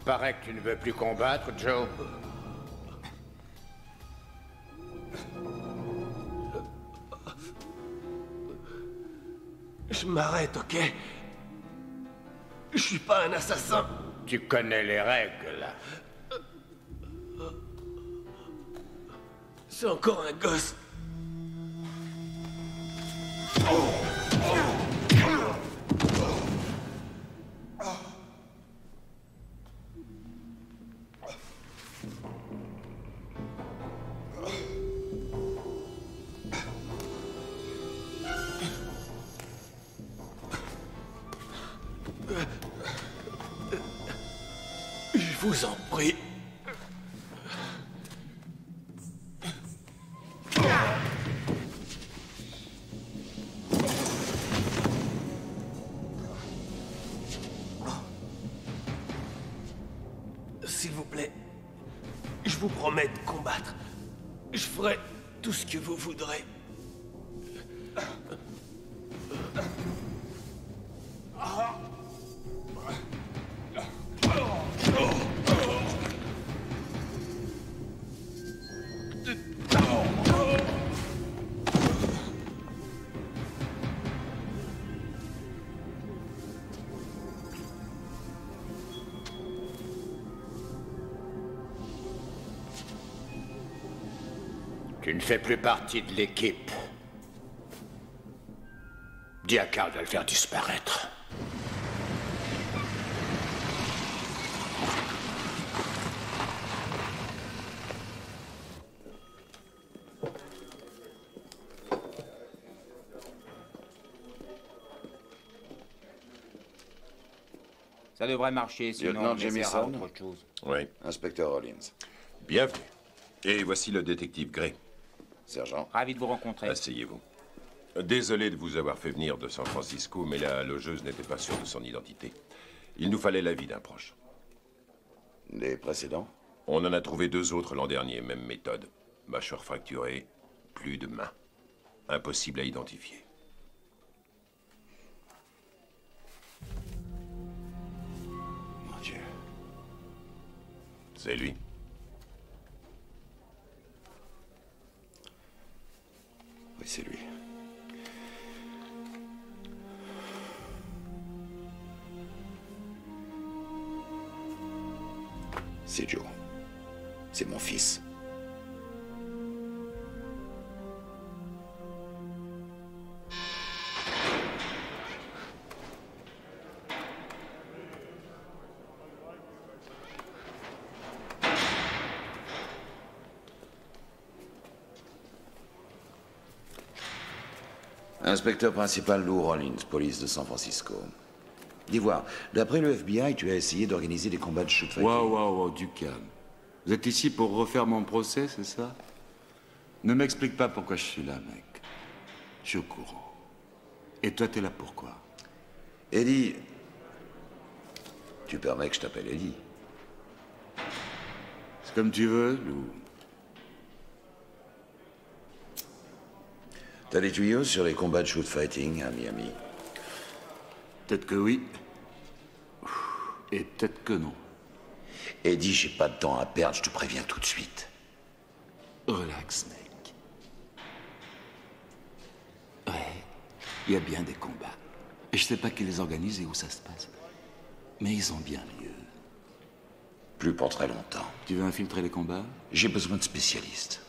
Paraît que tu ne veux plus combattre, Joe. Je m'arrête, ok? Je suis pas un assassin. Tu connais les règles. C'est encore un gosse. Je vous en prie. S'il vous plaît, je vous promets de combattre. Je ferai tout ce que vous voudrez. Tu ne fais plus partie de l'équipe. Dis à Carl de le faire disparaître. Ça devrait marcher, sinon Lieutenant on essaiera Jamison. autre chose. Oui. Inspecteur Rollins. Bienvenue. Et voici le détective Gray. Sergent. Ravi de vous rencontrer. Asseyez-vous. Désolé de vous avoir fait venir de San Francisco, mais la logeuse n'était pas sûre de son identité. Il nous fallait l'avis d'un proche. Les précédents? On en a trouvé 2 autres l'an dernier, même méthode. Mâchoire fracturée, plus de main. Impossible à identifier. Mon Dieu. C'est lui. Oui, c'est lui. C'est Joe. C'est mon fils. Inspecteur principal Lou Rollins, police de San Francisco. Dis voir, d'après le FBI, tu as essayé d'organiser des combats de shoot fighting. Wow, du calme. Vous êtes ici pour refaire mon procès, c'est ça? Ne m'explique pas pourquoi je suis là, mec. Je suis au courant. Et toi, t'es là pourquoi? Eddie. Tu permets que je t'appelle Eddie? C'est comme tu veux, Lou. T'as des tuyaux sur les combats de shoot fighting à Miami? Peut-être que oui. Et peut-être que non. Eddie, j'ai pas de temps à perdre, je te préviens tout de suite. Relax, mec. Ouais, il y a bien des combats. Et je sais pas qui les organise et où ça se passe. Mais ils ont bien lieu. Plus pour très longtemps. Tu veux infiltrer les combats? J'ai besoin de spécialistes.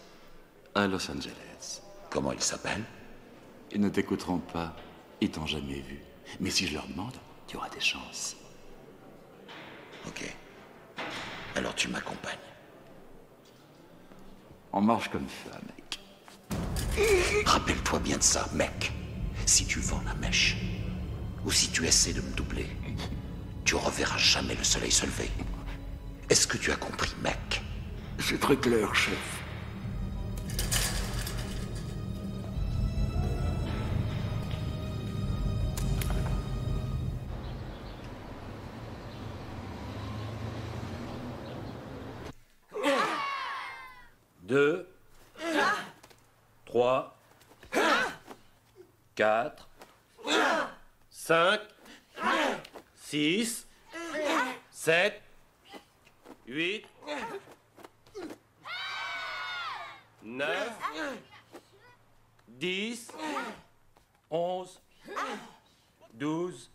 À Los Angeles. Comment ils s'appellent? Ils ne t'écouteront pas. Ils t'ont jamais vu. Mais si je leur demande, tu auras des chances. Ok. Alors tu m'accompagnes. On marche comme ça, mec. Rappelle-toi bien de ça, mec. Si tu vends la mèche, ou si tu essaies de me doubler, tu reverras jamais le soleil se lever. Est-ce que tu as compris, mec? C'est très clair, chef. Deux. 3. 4. 5. 6. 7. 8, 9, 10, 11, 12,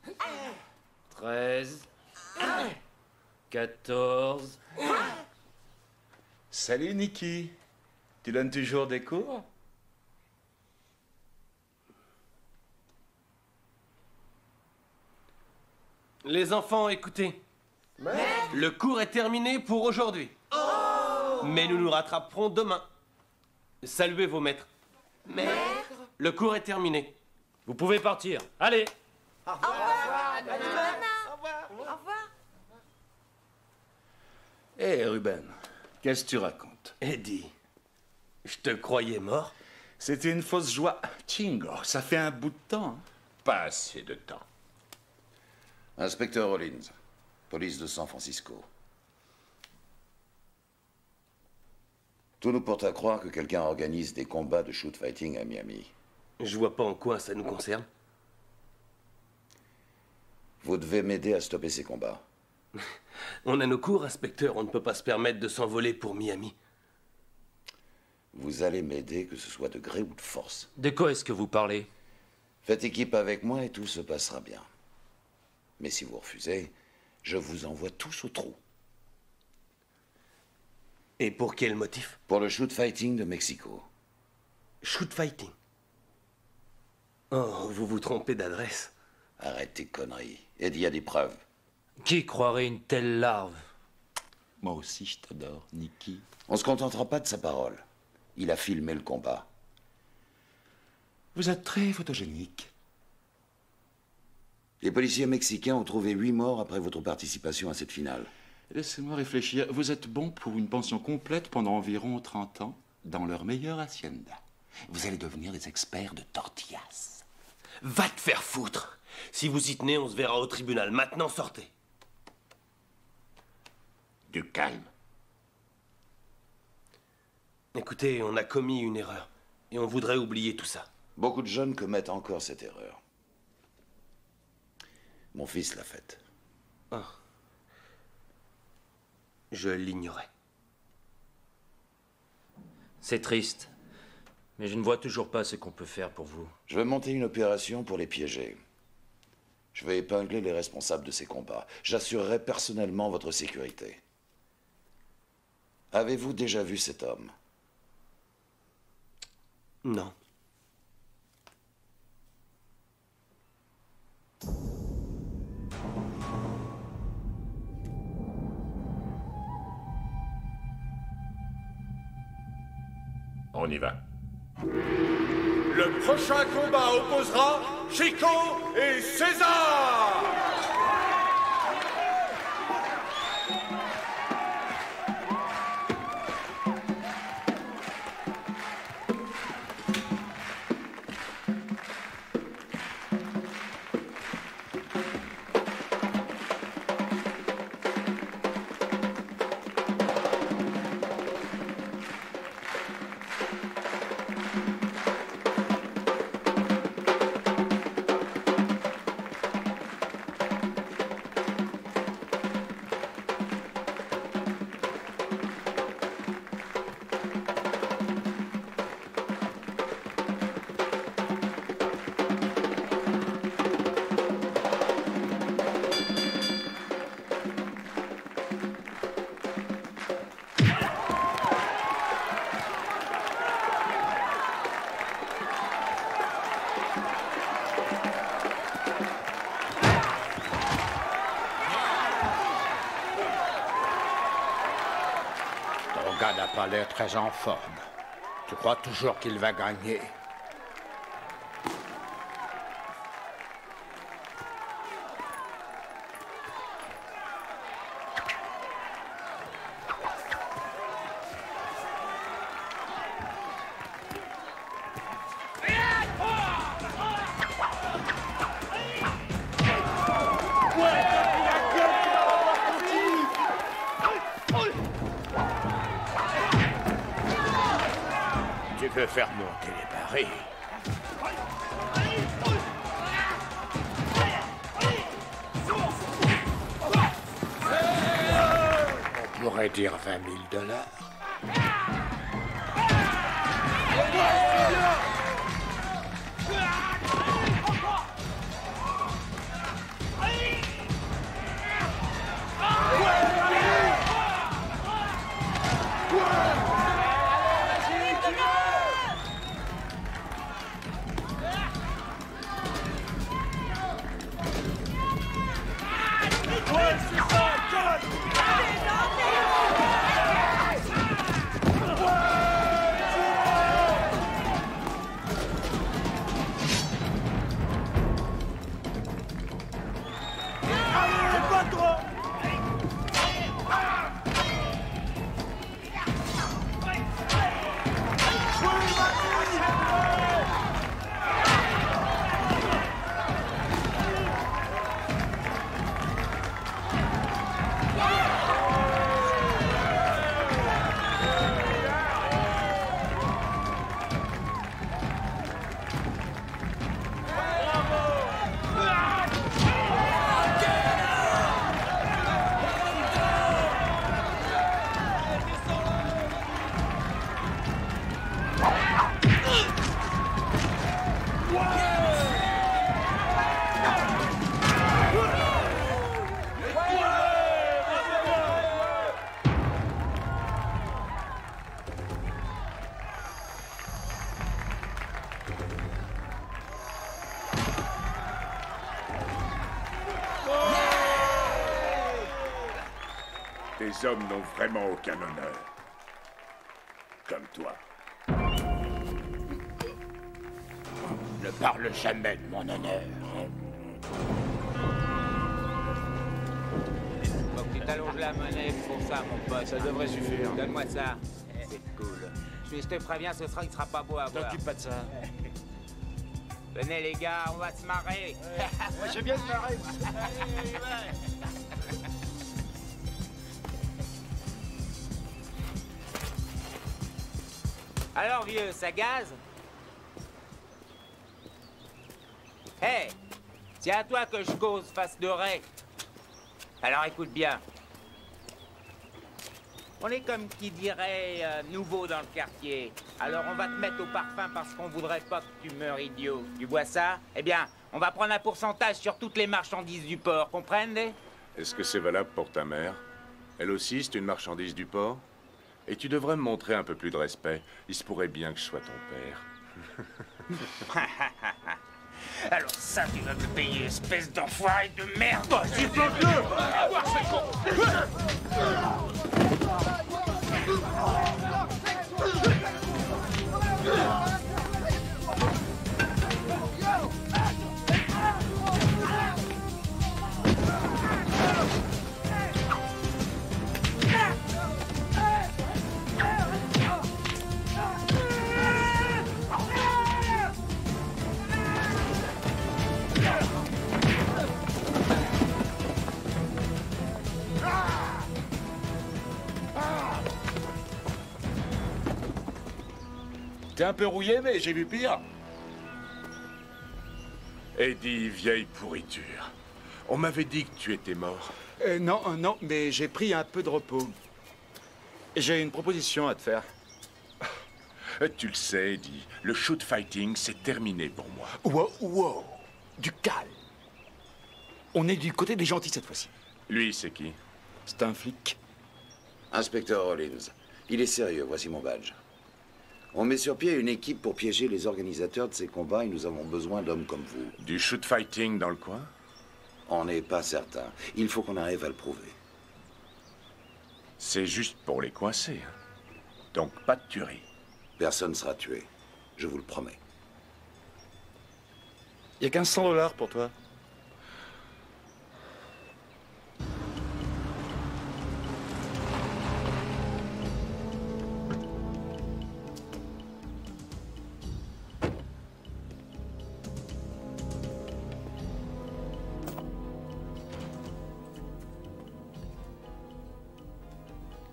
13, 14... Salut, Nikki. Tu donnes toujours des cours? Les enfants, écoutez. Le cours est terminé pour aujourd'hui. Mais nous nous rattraperons demain. Saluez vos maîtres. Maître. Le cours est terminé. Vous pouvez partir. Allez. Au revoir. Au revoir. Hé, Ruben, qu'est-ce que tu racontes? Eddie, je te croyais mort. C'était une fausse joie. Chingo, ça fait un bout de temps. Hein. Pas assez de temps. Inspecteur Rollins, police de San Francisco. Tout nous porte à croire que quelqu'un organise des combats de shoot fighting à Miami. Je vois pas en quoi ça nous concerne. Vous devez m'aider à stopper ces combats. On a nos cours, inspecteur. On ne peut pas se permettre de s'envoler pour Miami. Vous allez m'aider, que ce soit de gré ou de force. De quoi est-ce que vous parlez? Faites équipe avec moi et tout se passera bien. Mais si vous refusez, je vous envoie tous au trou. Et pour quel motif? Pour le shoot fighting de Mexico. Shoot fighting. Oh, vous vous trompez d'adresse. Arrête tes conneries. Eddie y a des preuves. Qui croirait une telle larve? Moi aussi, je t'adore, Nikki. On se contentera pas de sa parole. Il a filmé le combat. Vous êtes très photogénique. Les policiers mexicains ont trouvé 8 morts après votre participation à cette finale. Laissez-moi réfléchir. Vous êtes bon pour une pension complète pendant environ 30 ans dans leur meilleure hacienda. Vous allez devenir des experts de tortillas. Va te faire foutre. Si vous y tenez, on se verra au tribunal. Maintenant, sortez. Du calme. Écoutez, on a commis une erreur. Et on voudrait oublier tout ça. Beaucoup de jeunes commettent encore cette erreur. Mon fils l'a faite. Ah. Je l'ignorais. C'est triste. Mais je ne vois toujours pas ce qu'on peut faire pour vous. Je vais monter une opération pour les piéger. Je vais épingler les responsables de ces combats. J'assurerai personnellement votre sécurité. Avez-vous déjà vu cet homme? Non. On y va. Le prochain combat opposera Chico et César! Ton gars n'a pas l'air très en forme. Tu crois toujours qu'il va gagner? Tu veux faire monter les barils? On pourrait pourrais dire 20 000 $. Les hommes n'ont vraiment aucun honneur. Comme toi. Ne parle jamais de mon honneur. Faut que tu t'allonges la monnaie pour ça, mon pote. Ça devrait suffire. Donne-moi ça. C'est cool. Je te préviens, il sera pas beau à voir. T'occupe pas de ça. Venez les gars, on va se marrer. Moi j'aime bien se marrer. Alors vieux, ça gaze? Hé, c'est à toi que je cause, face de raie. Alors écoute bien. On est comme qui dirait nouveau dans le quartier. Alors on va te mettre au parfum parce qu'on voudrait pas que tu meurs idiot. Tu vois ça? Eh bien, on va prendre un pourcentage sur toutes les marchandises du port, comprenez? Est-ce que c'est valable pour ta mère? Elle aussi, c'est une marchandise du port? Et tu devrais me montrer un peu plus de respect. Il se pourrait bien que je sois ton père. Alors ça, tu vas me payer, espèce d'enfoiré de merde! Vas-y, T'es un peu rouillé, mais j'ai vu pire. Eddie, vieille pourriture. On m'avait dit que tu étais mort. Non, mais j'ai pris un peu de repos. J'ai une proposition à te faire. Tu le sais, Eddie, le shoot fighting, c'est terminé pour moi. Wow, du calme. On est du côté des gentils cette fois-ci. Lui, c'est qui? C'est un flic. Inspecteur Rollins, il est sérieux, voici mon badge. On met sur pied une équipe pour piéger les organisateurs de ces combats et nous avons besoin d'hommes comme vous. Du shoot fighting dans le coin? On n'est pas certain. Il faut qu'on arrive à le prouver. C'est juste pour les coincer. Hein. Donc pas de tuerie. Personne ne sera tué. Je vous le promets. Il y a 1500 $ pour toi.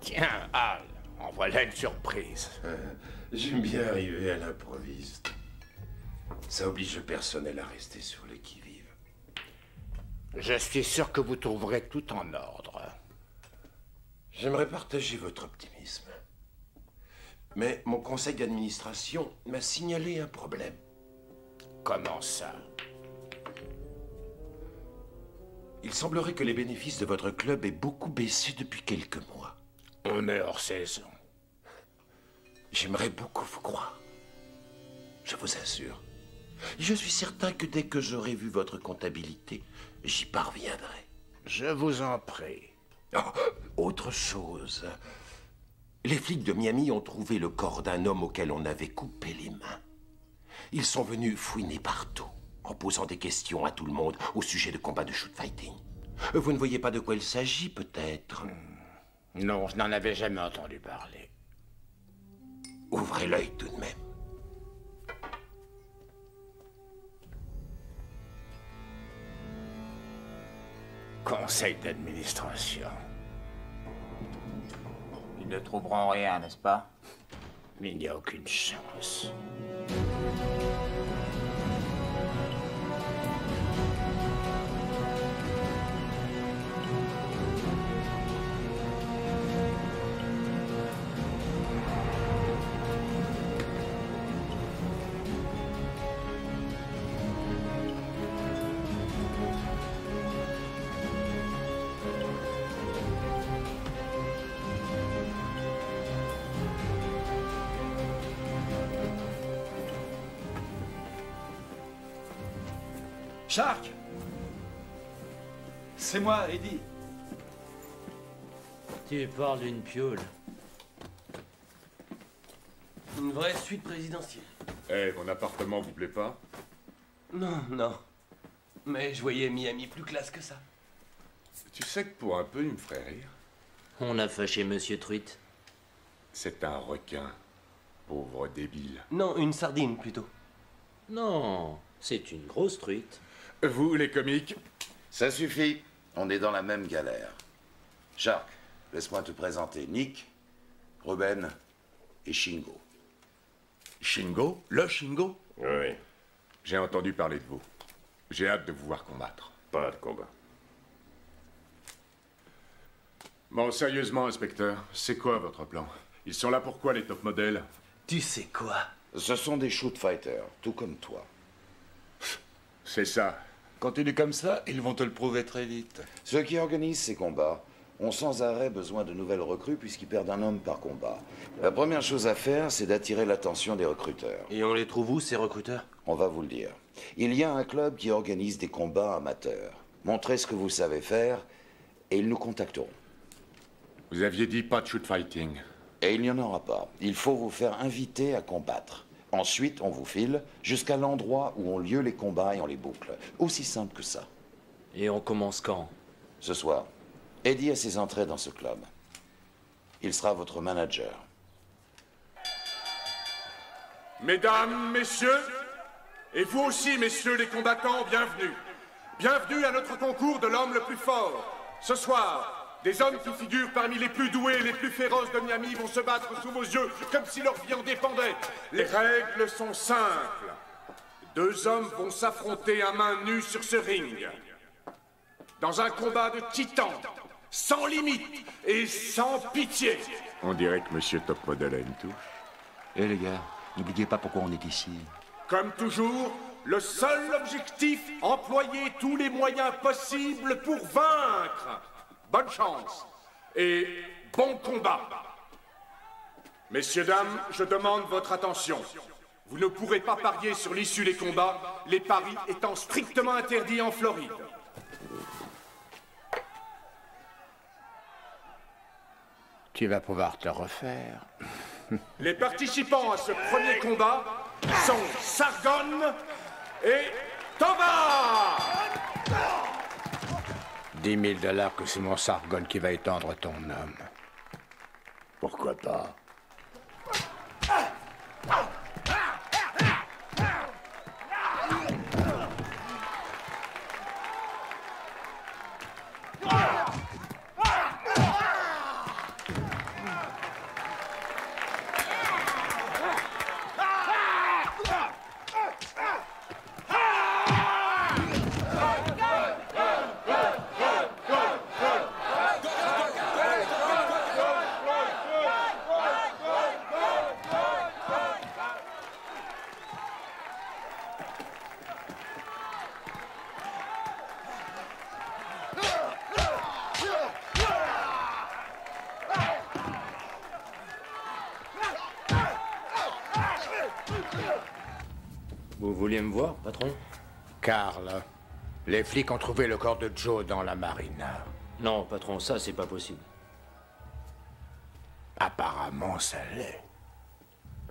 Tiens, Hal, en voilà une surprise. J'aime bien arriver à l'improviste. Ça oblige le personnel à rester sur le qui-vive. Je suis sûr que vous trouverez tout en ordre. J'aimerais partager votre optimisme. Mais mon conseil d'administration m'a signalé un problème. Comment ça? Il semblerait que les bénéfices de votre club aient beaucoup baissé depuis quelques mois. On est hors saison. J'aimerais beaucoup vous croire. Je vous assure. Je suis certain que dès que j'aurai vu votre comptabilité, j'y parviendrai. Je vous en prie. Oh, autre chose. Les flics de Miami ont trouvé le corps d'un homme auquel on avait coupé les mains. Ils sont venus fouiner partout, en posant des questions à tout le monde au sujet de combats de shoot-fighting. Vous ne voyez pas de quoi il s'agit, peut-être? Non, je n'en avais jamais entendu parler. Ouvrez l'œil tout de même. Conseil d'administration. Ils ne trouveront rien, n'est-ce pas? Il n'y a aucune chance. Shark! C'est moi, Eddie. Tu parles d'une pioule. Une vraie suite présidentielle. Eh, mon appartement vous plaît pas? Non, non. Mais je voyais Miami plus classe que ça. Tu sais que pour un peu, il me ferait rire. On a fâché Monsieur Truite. C'est un requin. Pauvre débile. Non, une sardine plutôt. Non, c'est une grosse truite. Vous, les comiques? Ça suffit. On est dans la même galère. Shark, laisse-moi te présenter Nick, Ruben et Shingo. Shingo? Le Shingo? Oui, J'ai entendu parler de vous. J'ai hâte de vous voir combattre. pas de combat. Bon, sérieusement, inspecteur, c'est quoi votre plan? Ils sont là pourquoi, les top modèles? Tu sais quoi? Ce sont des shoot fighters, tout comme toi. C'est ça. Continue comme ça, ils vont te le prouver très vite. Ceux qui organisent ces combats ont sans arrêt besoin de nouvelles recrues puisqu'ils perdent un homme par combat. La première chose à faire, c'est d'attirer l'attention des recruteurs. Et on les trouve où, ces recruteurs? On va vous le dire. Il y a un club qui organise des combats amateurs. Montrez ce que vous savez faire et ils nous contacteront. Vous aviez dit pas de shoot fighting. Et il n'y en aura pas. Il faut vous faire inviter à combattre. Ensuite, on vous file jusqu'à l'endroit où ont lieu les combats et on les boucle. Aussi simple que ça. Et on commence quand? Ce soir, Eddie a ses entrées dans ce club. Il sera votre manager. Mesdames, messieurs, et vous aussi, messieurs les combattants, bienvenue. Bienvenue à notre concours de l'homme le plus fort. Ce soir, des hommes qui figurent parmi les plus doués et les plus féroces de Miami vont se battre sous vos yeux comme si leur vie en dépendait. Les règles sont simples. 2 hommes vont s'affronter à main nue sur ce ring. Dans un combat de titans, sans limite et sans pitié. On dirait que Monsieur Top Model a une touche. Eh les gars, n'oubliez pas pourquoi on est ici. Comme toujours, le seul objectif, employer tous les moyens possibles pour vaincre. Bonne chance et bon combat. Messieurs, dames, je demande votre attention. Vous ne pourrez pas parier sur l'issue des combats, les paris étant strictement interdits en Floride. Tu vas pouvoir te refaire. Les participants à ce premier combat sont Sargon et Tova! 10 000 $ que c'est mon Sargon qui va étendre ton homme. Pourquoi pas? vouliez me voir, patron? Carl, les flics ont trouvé le corps de Joe dans la marine. Non, patron, ça, c'est pas possible. Apparemment, ça l'est.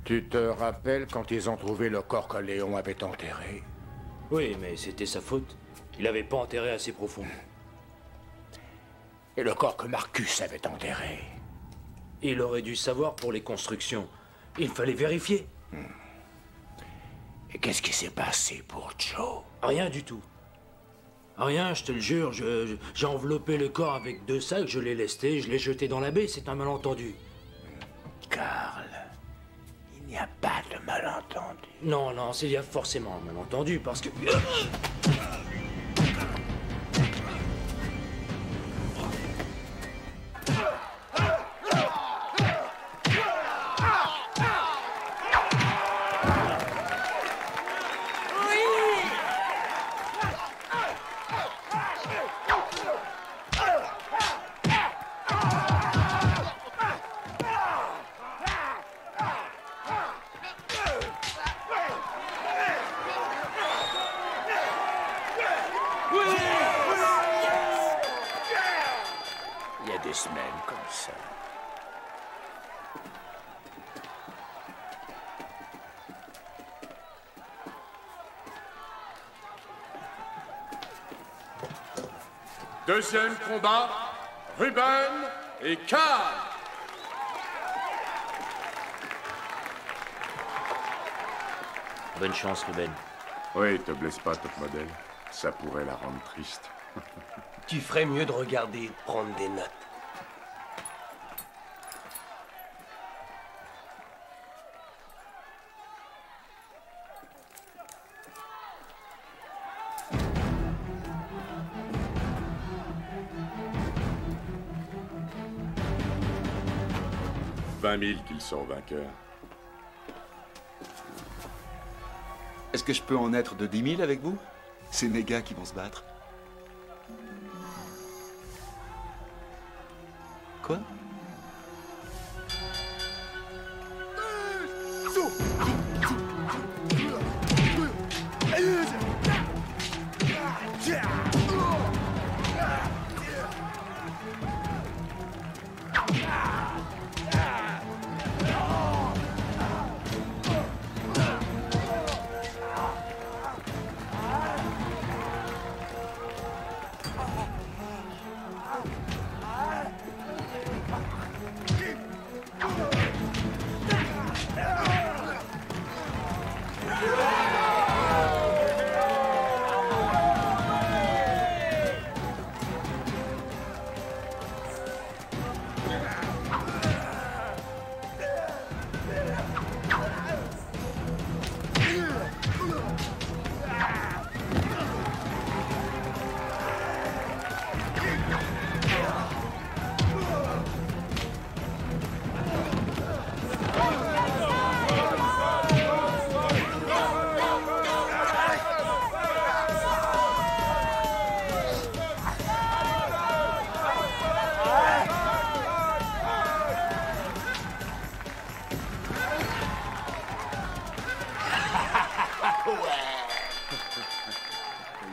Tu te rappelles quand ils ont trouvé le corps que Léon avait enterré? Oui, mais c'était sa faute. Il avait pas enterré assez profond. Et le corps que Marcus avait enterré? Il aurait dû savoir pour les constructions. Il fallait vérifier. Et qu'est-ce qui s'est passé pour Joe? Rien du tout. Rien, je te le jure. J'ai enveloppé le corps avec 2 sacs, je l'ai lesté, je l'ai jeté dans la baie, c'est un malentendu. Carl, il n'y a pas de malentendu. Non, non, il y a forcément un malentendu, parce que... Il y a des semaines comme ça. Deuxième combat, Ruben et Carl. Bonne chance, Ruben. Oui, te blesse pas, top modèle. Ça pourrait la rendre triste. Tu ferais mieux de regarder et de prendre des notes. « 20 000 qu'ils sont vainqueurs. Est-ce que je peux en être de 10 000 avec vous? C'est mes gars qui vont se battre. Quoi?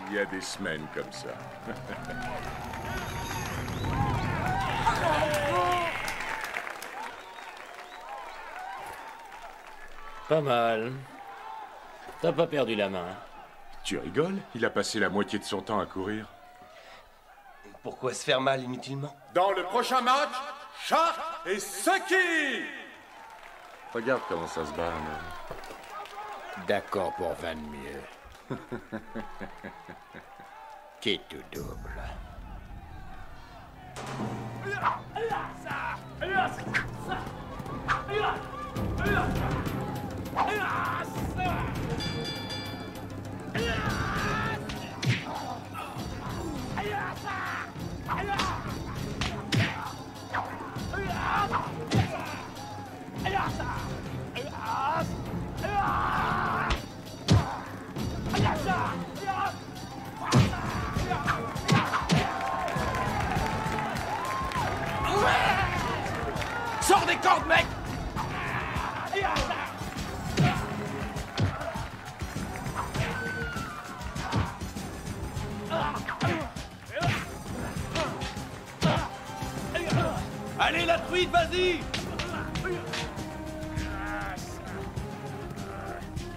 Il y a des semaines comme ça. Pas mal. T'as pas perdu la main. Tu rigoles? Il a passé la moitié de son temps à courir. Pourquoi se faire mal inutilement? Dans le prochain match, Shark et Sucky! Regarde comment ça se barre, man. D'accord pour 20 de mieux. Qui tout double. Sors des cordes, mec! Allez, la truite, vas-y!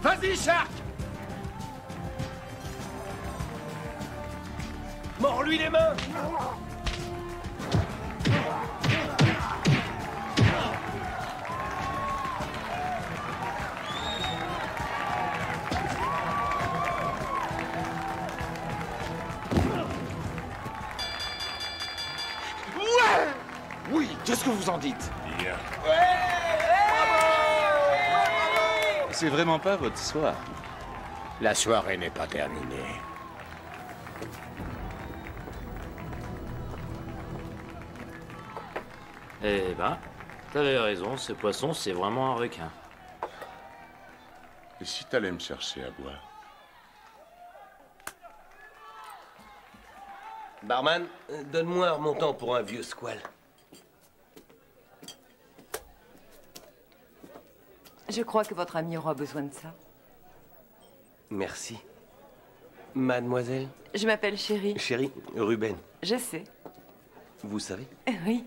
Vas-y, Shark! Mords-lui les mains! Oui, qu'est-ce que vous en dites? Bien. C'est vraiment pas votre soir. La soirée n'est pas terminée. Eh ben, t'avais raison, ce poisson, c'est vraiment un requin. Et si t'allais me chercher à boire? Barman, donne-moi un remontant pour un vieux squal. Je crois que votre ami aura besoin de ça. Merci. Mademoiselle? Je m'appelle Chérie. Chérie, Ruben. Je sais. Vous savez? Oui.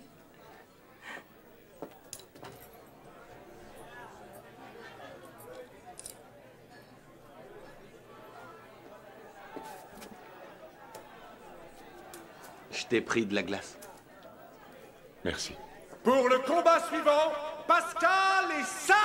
Je t'ai pris de la glace. Merci. Pour le combat suivant, Pascal et Sam!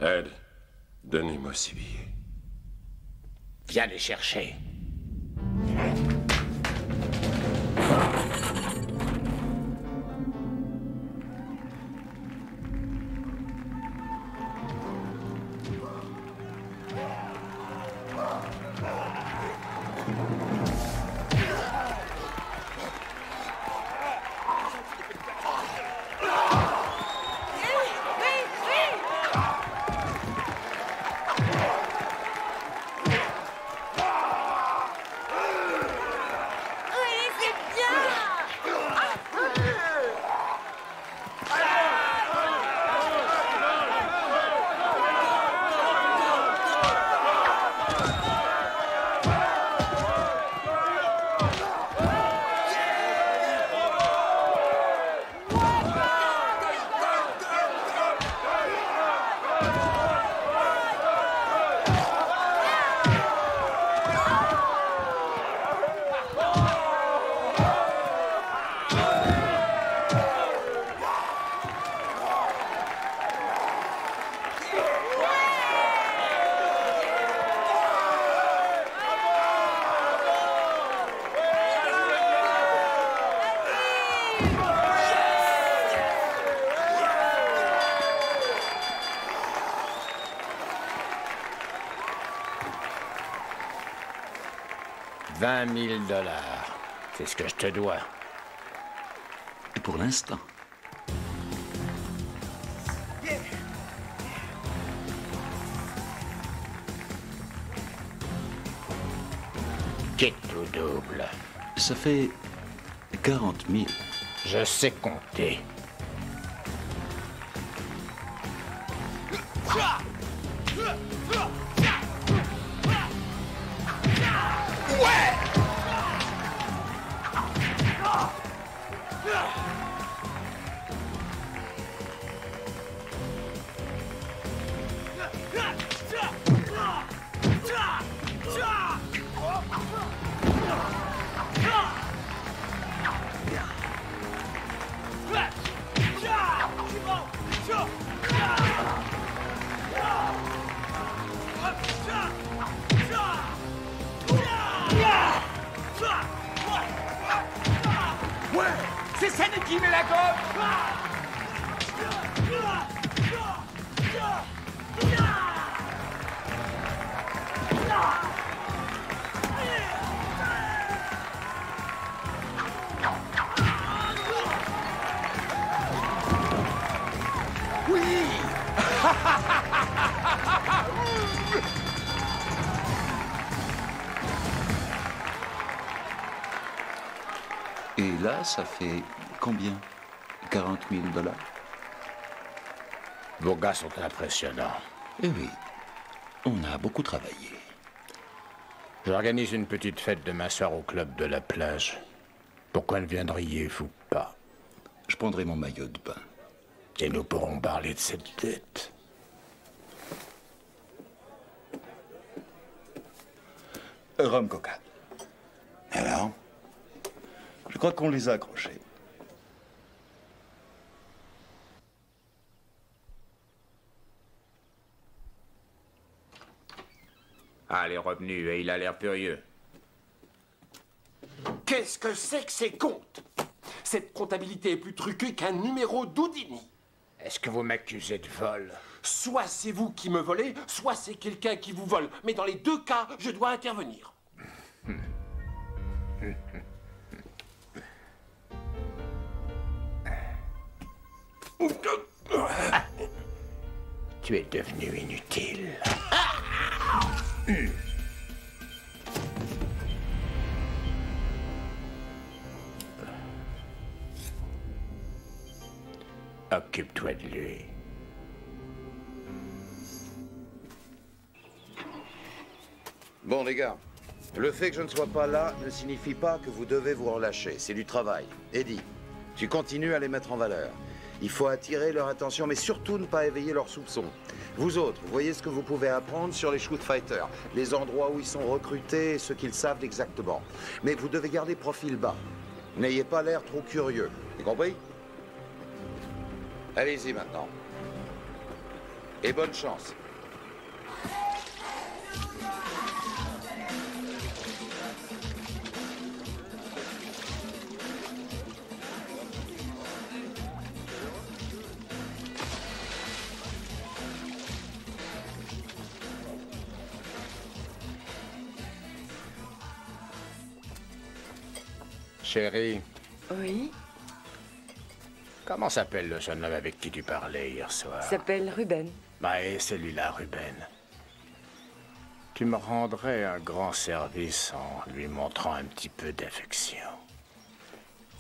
Ed, donnez-moi ces billets. Viens les chercher. 20 000 $. C'est ce que je te dois. Et pour l'instant. Quitte ou double? Ça fait 40 000. Je sais compter. C'est ça qui met la gomme. Et là, ça fait combien? 40 000 $? Vos gars sont impressionnants. Eh oui, on a beaucoup travaillé. J'organise une petite fête demain soir au club de la plage. Pourquoi ne viendriez-vous pas? Je prendrai mon maillot de bain. Et nous pourrons parler de cette dette. Rhum coca. Alors? Je crois qu'on les a accrochés. Ah, les revenus, et il a l'air furieux. Qu'est-ce que c'est que ces comptes? Cette comptabilité est plus truquée qu'un numéro d'Houdini. Est-ce que vous m'accusez de vol? Soit c'est vous qui me volez, soit c'est quelqu'un qui vous vole. Mais dans les deux cas, je dois intervenir. Tu es devenu inutile. Occupe-toi de lui. Bon, les gars, le fait que je ne sois pas là ne signifie pas que vous devez vous relâcher. C'est du travail. Eddie, tu continues à les mettre en valeur. Il faut attirer leur attention, mais surtout ne pas éveiller leurs soupçons. Vous autres, voyez ce que vous pouvez apprendre sur les shoot fighters, les endroits où ils sont recrutés et ce qu'ils savent exactement. Mais vous devez garder profil bas. N'ayez pas l'air trop curieux. Vous compris? Allez-y maintenant. Et bonne chance. Chérie, Oui, comment s'appelle le jeune homme avec qui tu parlais hier soir? il s'appelle Ruben. Bah, et celui-là, Ruben. Tu me rendrais un grand service en lui montrant un petit peu d'affection.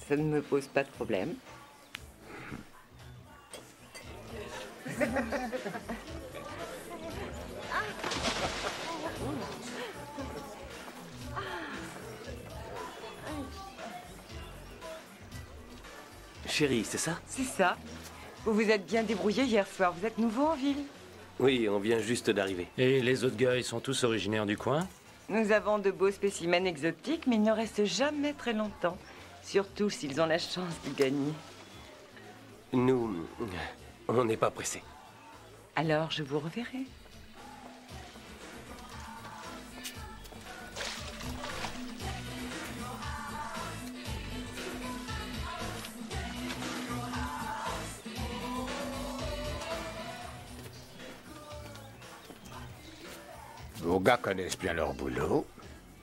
Ça ne me pose pas de problème. Chérie, c'est ça? C'est ça. Vous vous êtes bien débrouillé hier soir. Vous êtes nouveau en ville? Oui, on vient juste d'arriver. Et les autres gars, ils sont tous originaires du coin? Nous avons de beaux spécimens exotiques, mais ils ne restent jamais très longtemps. Surtout s'ils ont la chance de gagner. Nous, on n'est pas pressés. Alors, je vous reverrai. Vos gars connaissent bien leur boulot.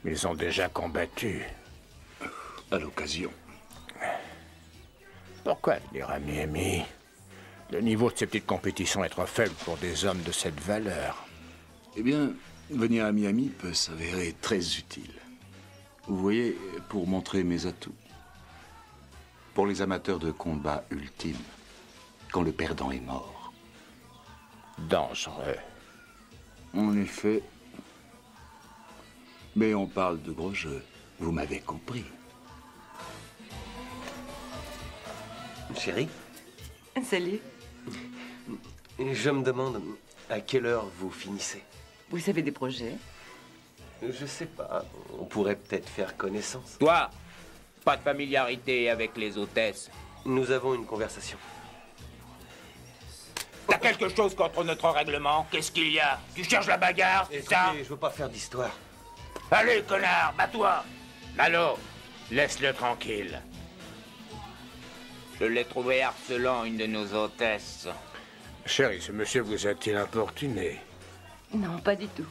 Ils ont déjà combattu. À l'occasion. Pourquoi venir à Miami? Le niveau de ces petites compétitions est trop faible pour des hommes de cette valeur. Eh bien, venir à Miami peut s'avérer très utile. Vous voyez, pour montrer mes atouts. Pour les amateurs de combat ultime, quand le perdant est mort. Dangereux. En effet. Mais on parle de gros jeux. Vous m'avez compris. Chérie? Salut. Je me demande à quelle heure vous finissez. Vous avez des projets? Je sais pas. On pourrait peut-être faire connaissance. Toi, pas de familiarité avec les hôtesses. Nous avons une conversation. T'as quelque chose contre notre règlement? Qu'est-ce qu'il y a? Tu cherches la bagarre, c'est ça? Je veux pas faire d'histoire. Allez, connard, bats-toi! Malo, laisse-le tranquille. Je l'ai trouvé harcelant une de nos hôtesses. Chérie, ce monsieur vous a-t-il importuné? Non, pas du tout.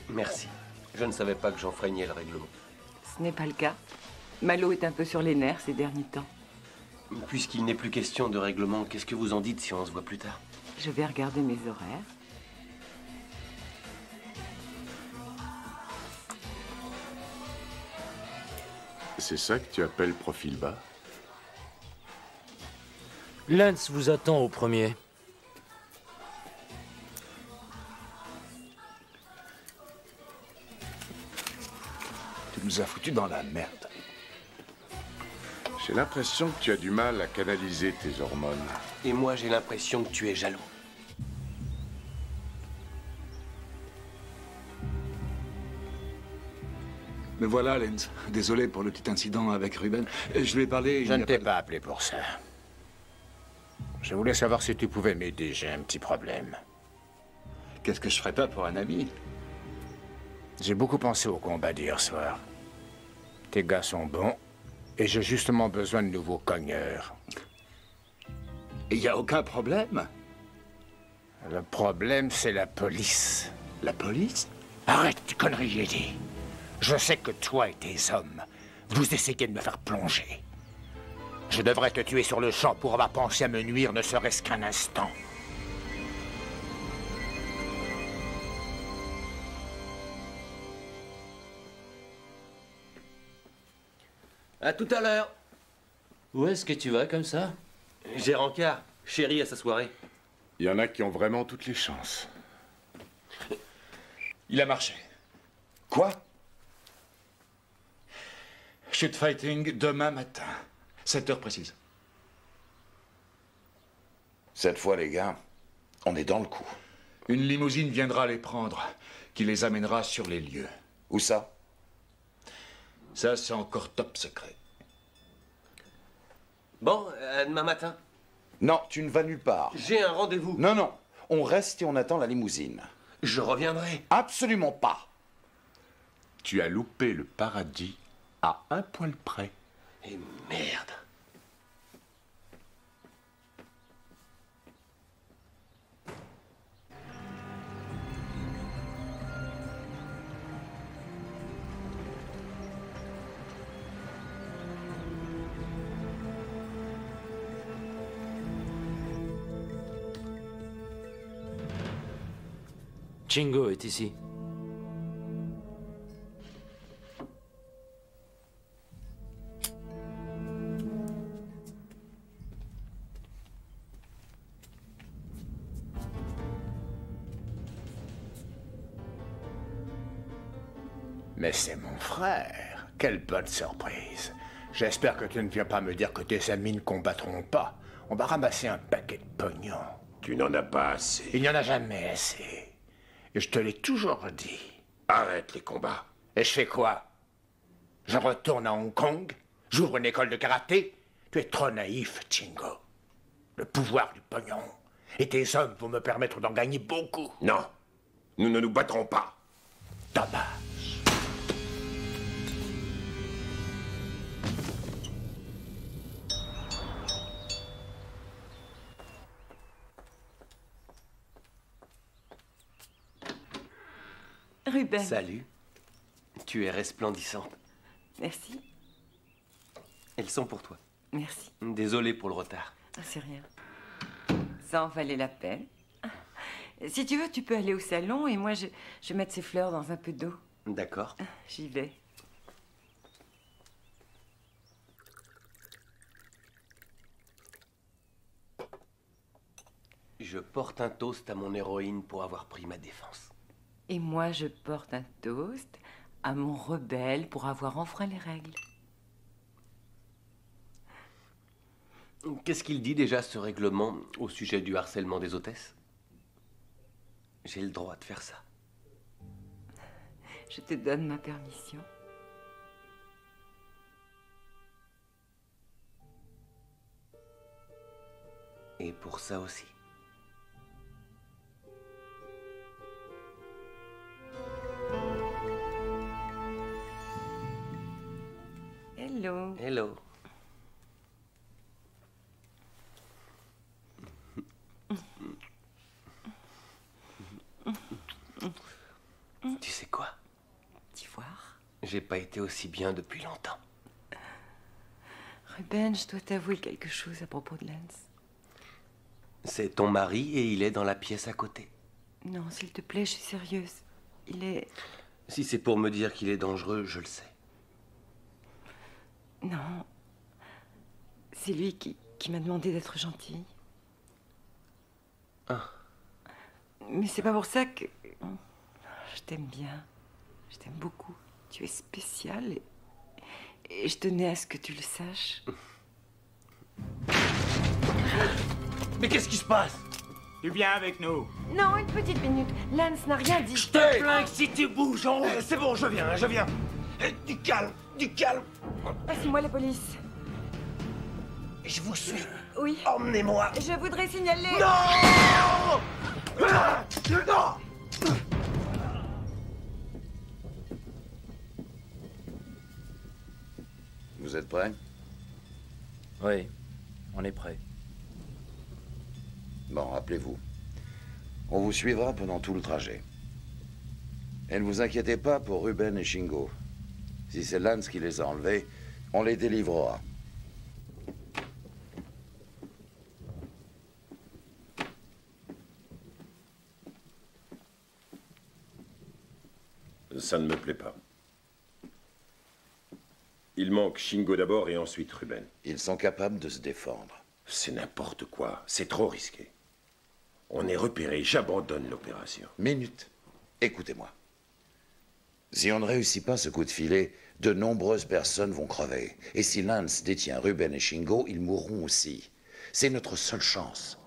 Merci. Je ne savais pas que j'enfreignais le règlement. Ce n'est pas le cas. Malo est un peu sur les nerfs ces derniers temps. Puisqu'il n'est plus question de règlement, qu'est-ce que vous en dites si on se voit plus tard? Je vais regarder mes horaires. C'est ça que tu appelles profil bas? Lance vous attend au premier. Tu nous as foutus dans la merde. J'ai l'impression que tu as du mal à canaliser tes hormones. Et moi, j'ai l'impression que tu es jaloux. Me voilà, Lenz. Désolé pour le petit incident avec Ruben. Je lui ai parlé... Je ne t'ai pas appelé pour ça. Je voulais savoir si tu pouvais m'aider. J'ai un petit problème. Qu'est-ce que je ferais pas pour un ami? J'ai beaucoup pensé au combat d'hier soir. Tes gars sont bons, et j'ai justement besoin de nouveaux cogneurs. Il n'y a aucun problème. Le problème, c'est la police. La police? Arrête tes conneries, Eddie. Je sais que toi et tes hommes, vous essayez de me faire plonger. Je devrais te tuer sur le champ pour avoir pensé à me nuire, ne serait-ce qu'un instant. À tout à l'heure. Où est-ce que tu vas comme ça? J'ai rencard. Chérie à sa soirée. Il y en a qui ont vraiment toutes les chances. Il a marché. Quoi? Shoot fighting demain matin. 7 heures précises. Cette fois, les gars, on est dans le coup. Une limousine viendra les prendre, qui les amènera sur les lieux. Où ça? Ça, c'est encore top secret. Bon, demain matin. Non, tu ne vas nulle part. J'ai un rendez-vous. Non, non. On reste et on attend la limousine. Je reviendrai. Absolument pas. Tu as loupé le paradis à un poil près. Et merde. Chingo est ici. Mais c'est mon frère. Quelle bonne surprise. J'espère que tu ne viens pas me dire que tes amis ne combattront pas. On va ramasser un paquet de pognon. Tu n'en as pas assez. Il n'y en a jamais assez. Et je te l'ai toujours dit. Arrête les combats. Et je fais quoi? Je retourne à Hong Kong? J'ouvre une école de karaté? Tu es trop naïf, Chingo. Le pouvoir du pognon. Et tes hommes vont me permettre d'en gagner beaucoup. Non. Nous ne nous battrons pas. Dommage. Ruben. Salut. Tu es resplendissante. Merci. Elles sont pour toi. Merci. Désolé pour le retard. C'est rien. Ça en valait la peine. Si tu veux, tu peux aller au salon et moi, je vais mettre ces fleurs dans un peu d'eau. D'accord. J'y vais. Je porte un toast à mon héroïne pour avoir pris ma défense. Et moi, je porte un toast à mon rebelle pour avoir enfreint les règles. Qu'est-ce qu'il dit déjà, ce règlement, au sujet du harcèlement des hôtesses? J'ai le droit de faire ça. Je te donne ma permission. Et pour ça aussi. Hello. Hello. Tu sais quoi? D'ivoire. J'ai pas été aussi bien depuis longtemps. Ruben, je dois t'avouer quelque chose à propos de Lance. C'est ton mari et il est dans la pièce à côté. Non, s'il te plaît, je suis sérieuse. Il est... Si c'est pour me dire qu'il est dangereux, je le sais. Non. C'est lui qui m'a demandé d'être gentille. Ah. Mais c'est pas pour ça que... Je t'aime bien. Je t'aime beaucoup. Tu es spécial et je tenais à ce que tu le saches. Mais qu'est-ce qui se passe? Tu viens avec nous. Non, une petite minute. Lance n'a rien dit. Je te flingue si tu bouges en haut. C'est bon, je viens, je viens. Du calme, du calme. Passe-moi la police. Je vous suis. Oui. Emmenez-moi. Je voudrais signaler... Non! Non! Vous êtes prêts? Oui, on est prêts. Bon, rappelez-vous. On vous suivra pendant tout le trajet. Et ne vous inquiétez pas pour Ruben et Shingo. Si c'est Lance qui les a enlevés, on les délivrera. Ça ne me plaît pas. Il manque Shingo d'abord et ensuite Ruben. Ils sont capables de se défendre. C'est n'importe quoi. C'est trop risqué. On est repéré. J'abandonne l'opération. Minute. Écoutez-moi. Si on ne réussit pas ce coup de filet, de nombreuses personnes vont crever. Et si Lance détient Ruben et Shingo, ils mourront aussi. C'est notre seule chance.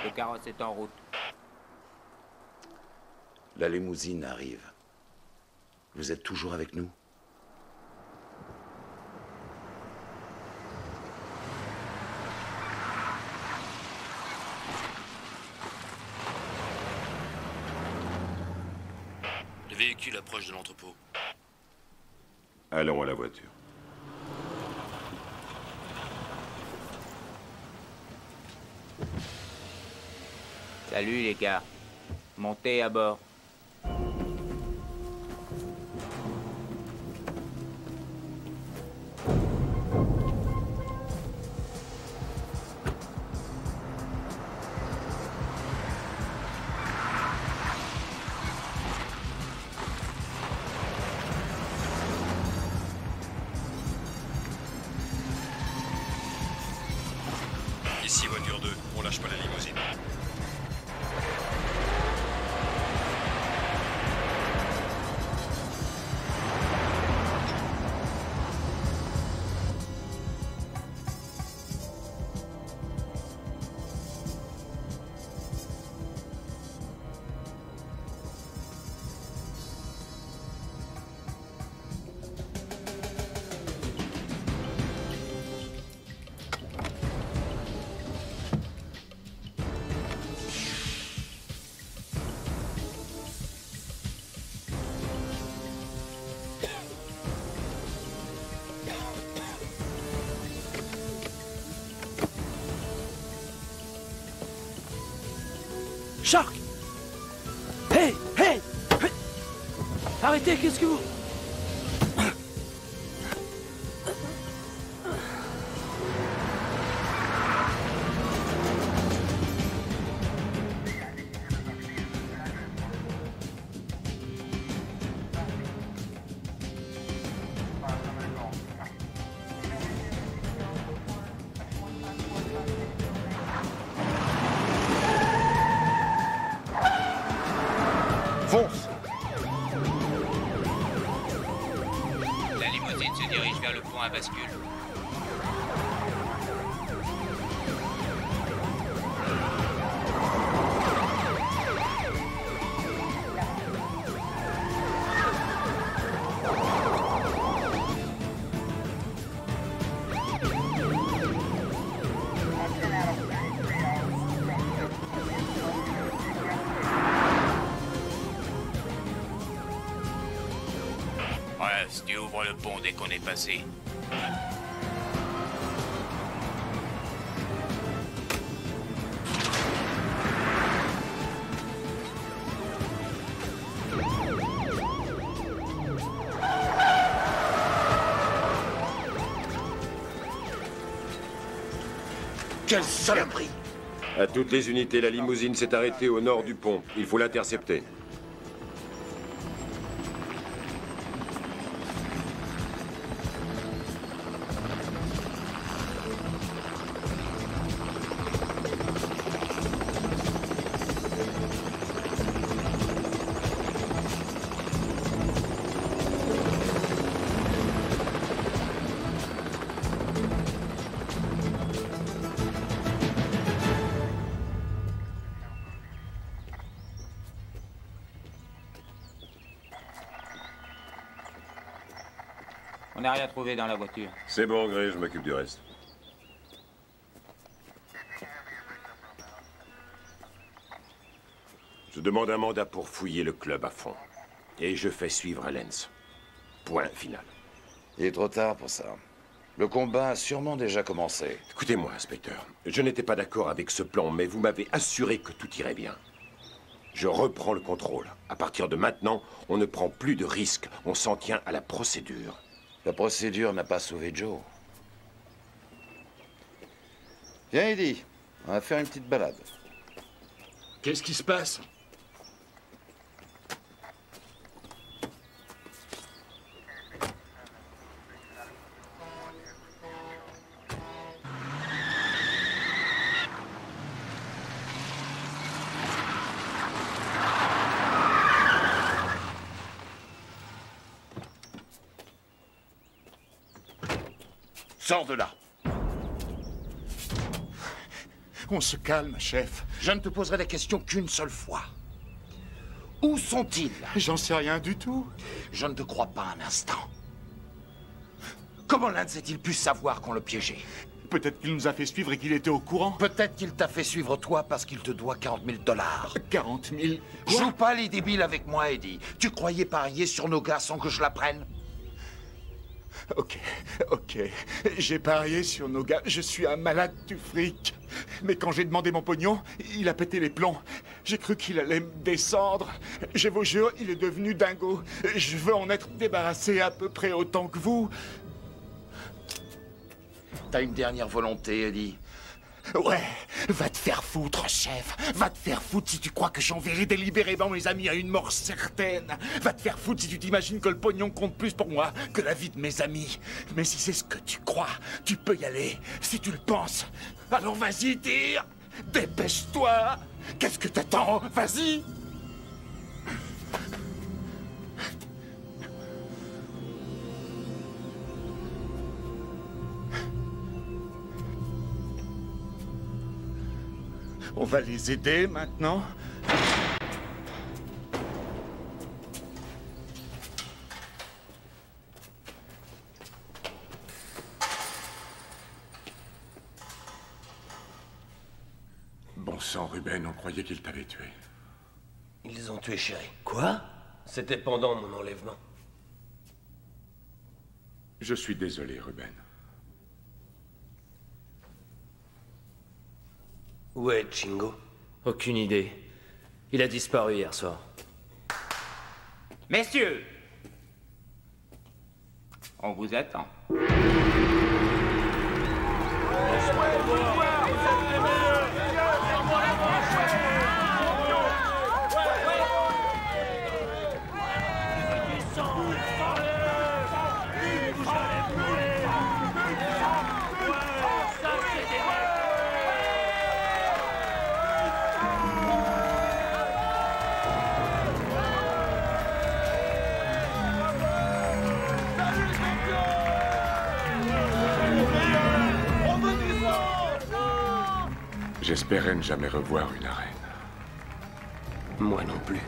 Le carrosse est en route. La limousine arrive. Vous êtes toujours avec nous? Le véhicule approche de l'entrepôt. Allons à la voiture. Salut les gars. Montez à bord. Ici, voiture 2. On lâche pas la limousine. Shark! Hey! Hey! Hey! Arrêtez, qu'est-ce que vous... Fonce! La limousine se dirige vers le pont à bascule. Bref, tu ouvres le pont dès qu'on est passé. Quelle saloperie! À toutes les unités, la limousine s'est arrêtée au nord du pont. Il faut l'intercepter. On n'a rien trouvé dans la voiture. C'est bon, Gray, je m'occupe du reste. Je demande un mandat pour fouiller le club à fond. Et je fais suivre à Lens. Point final. Il est trop tard pour ça. Le combat a sûrement déjà commencé. Écoutez-moi, inspecteur. Je n'étais pas d'accord avec ce plan, mais vous m'avez assuré que tout irait bien. Je reprends le contrôle. À partir de maintenant, on ne prend plus de risques. On s'en tient à la procédure. La procédure n'a pas sauvé Joe. Viens, Eddie. On va faire une petite balade. Qu'est-ce qui se passe? Sors de là. On se calme, chef. Je ne te poserai la question qu'une seule fois. Où sont-ils? J'en sais rien du tout. Je ne te crois pas un instant. Comment l'Inde a-t-il pu savoir qu'on le piégeait? Peut-être qu'il nous a fait suivre et qu'il était au courant. Peut-être qu'il t'a fait suivre toi parce qu'il te doit 40 000 $. 40 000? Joue pas les débiles avec moi, Eddie. Tu croyais parier sur nos gars sans que je l'apprenne? Ok. J'ai parié sur nos gars. Je suis un malade du fric. Mais quand j'ai demandé mon pognon, il a pété les plombs. J'ai cru qu'il allait me descendre. Je vous jure, il est devenu dingo. Je veux en être débarrassé à peu près autant que vous. T'as une dernière volonté, Eddie? Ouais, va te faire foutre, chef. Va te faire foutre si tu crois que j'enverrai délibérément mes amis à une mort certaine. Va te faire foutre si tu t'imagines que le pognon compte plus pour moi que la vie de mes amis. Mais si c'est ce que tu crois, tu peux y aller. Si tu le penses, alors vas-y, tire. Dépêche-toi. Qu'est-ce que t'attends? Vas-y. On va les aider maintenant. Bon sang, Ruben, on croyait qu'ils t'avaient tué. Ils ont tué Chéri. Quoi? C'était pendant mon enlèvement. Je suis désolé, Ruben. Où est Chingo? Aucune idée. Il a disparu hier soir. Messieurs, on vous attend. J'espérais ne jamais revoir une arène. Moi non plus.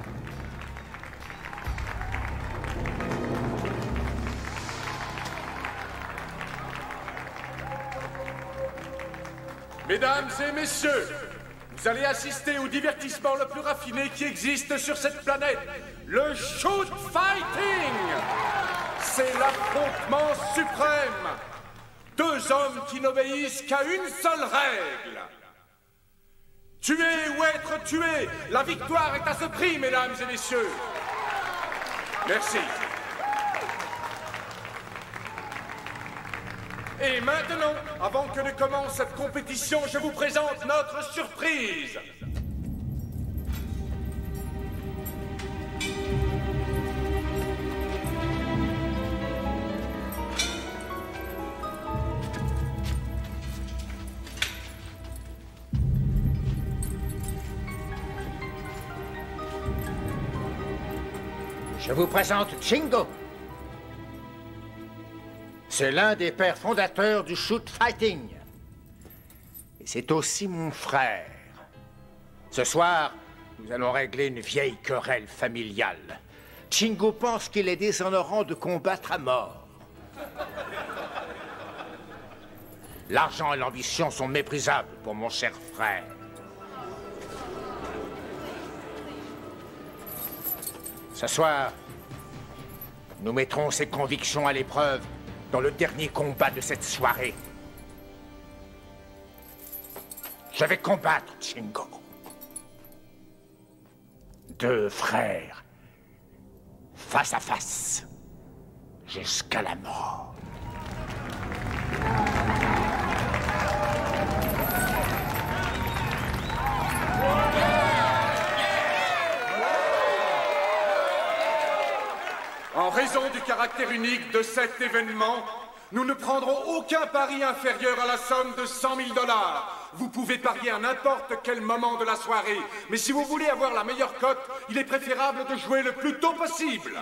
Mesdames et messieurs, vous allez assister au divertissement le plus raffiné qui existe sur cette planète, le shoot fighting. C'est l'affrontement suprême. Deux hommes qui n'obéissent qu'à une seule règle. Tuer ou être tué, la victoire est à ce prix, mesdames et messieurs. Merci. Et maintenant, avant que ne commence cette compétition, je vous présente notre surprise. Je vous présente Chingo. C'est l'un des pères fondateurs du shoot fighting. Et c'est aussi mon frère. Ce soir, nous allons régler une vieille querelle familiale. Chingo pense qu'il est déshonorant de combattre à mort. L'argent et l'ambition sont méprisables pour mon cher frère. Ce soir, nous mettrons ses convictions à l'épreuve dans le dernier combat de cette soirée. Je vais combattre Chingo. Deux frères, face à face, jusqu'à la mort. En raison du caractère unique de cet événement, nous ne prendrons aucun pari inférieur à la somme de 100 000 $. Vous pouvez parier à n'importe quel moment de la soirée, mais si vous voulez avoir la meilleure cote, il est préférable de jouer le plus tôt possible.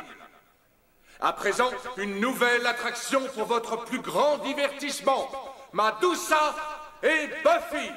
À présent, une nouvelle attraction pour votre plus grand divertissement. Medusa et Buffy.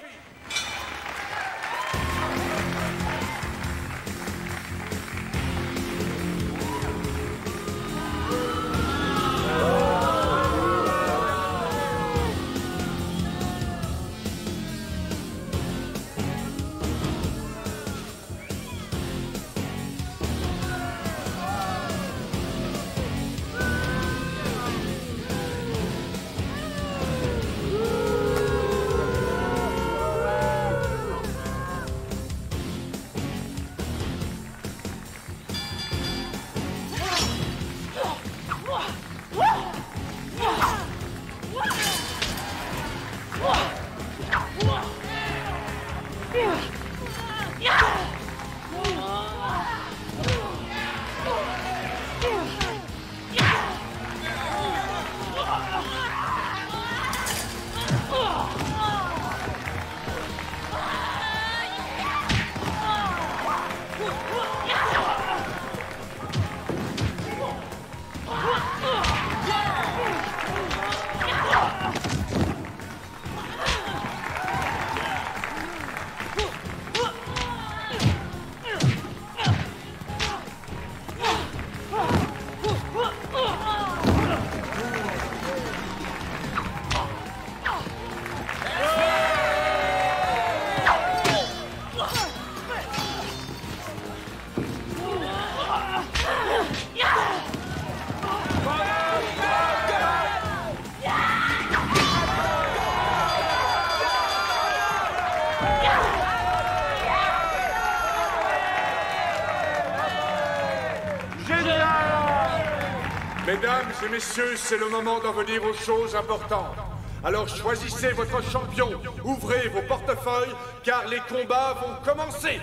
Mesdames et messieurs, c'est le moment d'en venir aux choses importantes. Alors choisissez votre champion, ouvrez vos portefeuilles, car les combats vont commencer.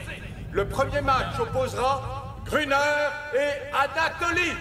Le premier match opposera Gruner et Anatoly.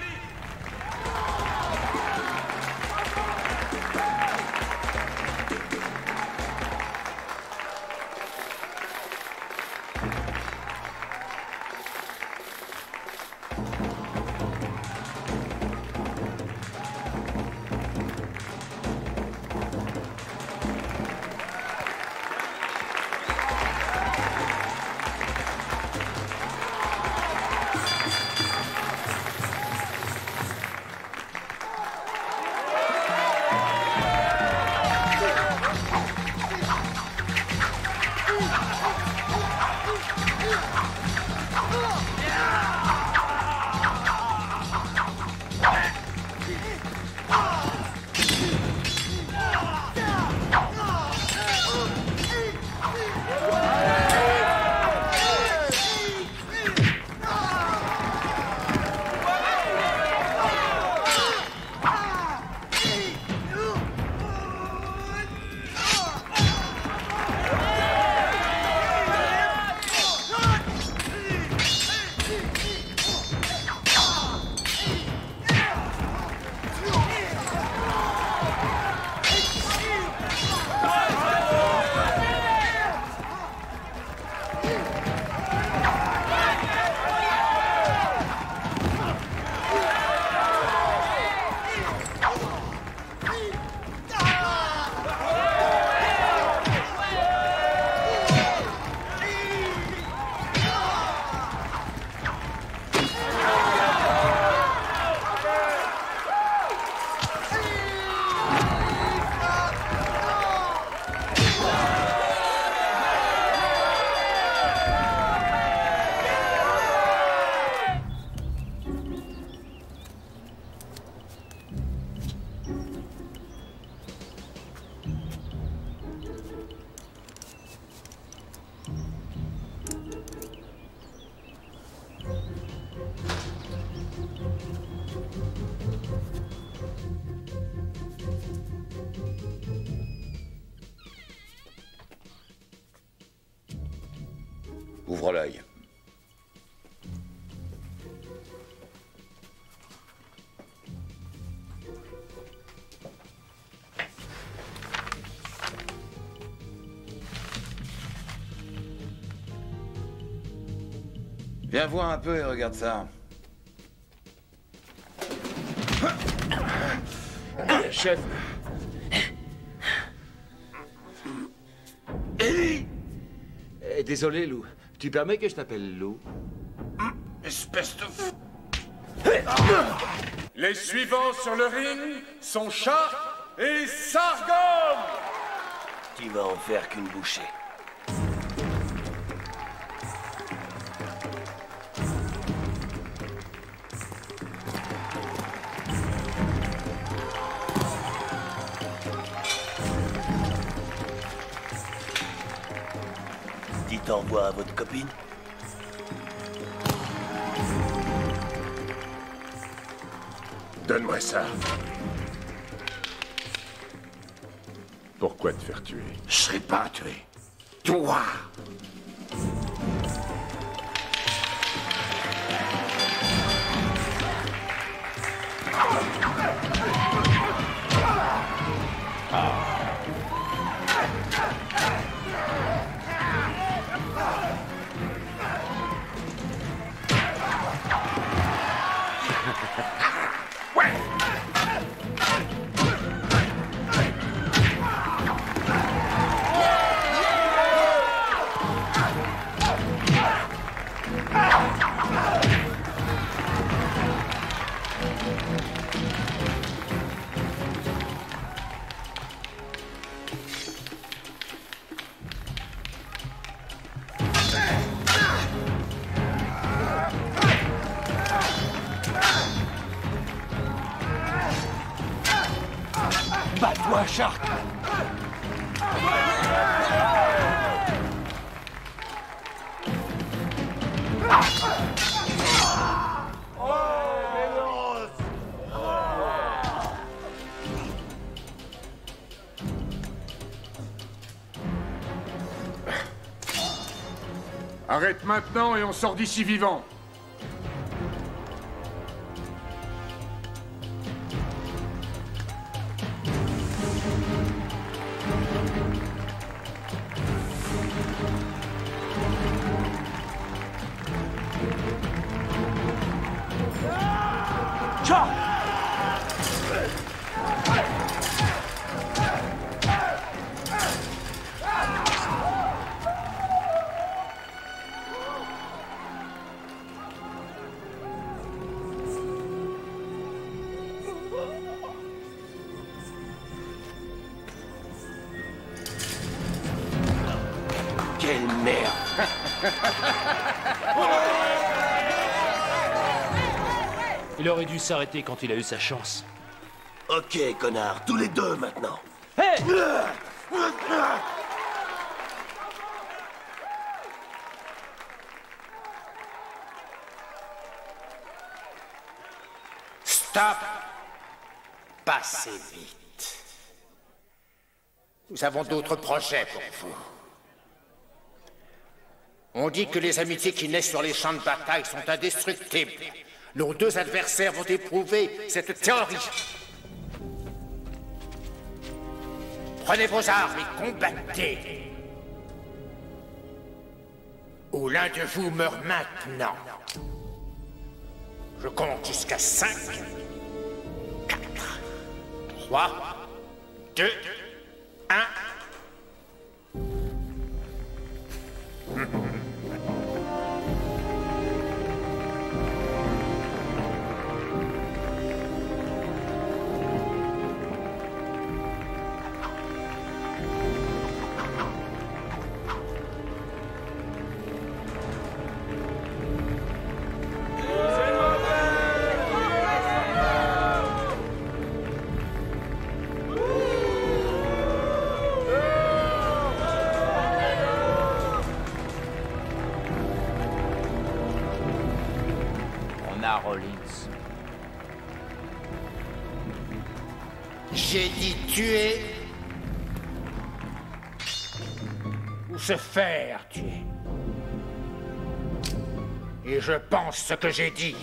Ouvre l'œil. Viens voir un peu et regarde ça. Chef. Ellie! Désolé, Lou. Tu permets que je t'appelle Lou? Espèce de... Les suivants sur le ring sont Shark et Sargon! Tu vas en faire qu'une bouchée. Dites au revoir à votre copine. Donne-moi ça. Pourquoi te faire tuer? Je serai pas tué. Toi! Bats-toi, Shark! Arrête maintenant et on sort d'ici vivant. Quelle merde! Il aurait dû s'arrêter quand il a eu sa chance. Ok, connard, tous les deux maintenant. Hey! Stop! Passez vite. Nous avons d'autres projets pour vous. On dit que les amitiés qui naissent sur les champs de bataille sont indestructibles. Nos deux adversaires vont éprouver cette théorie. Prenez vos armes et combattez. Ou l'un de vous meurt maintenant. Je compte jusqu'à 5, 4, 3, 2, 1. Rollins. J'ai dit tuer ou se faire tuer. Et je pense ce que j'ai dit.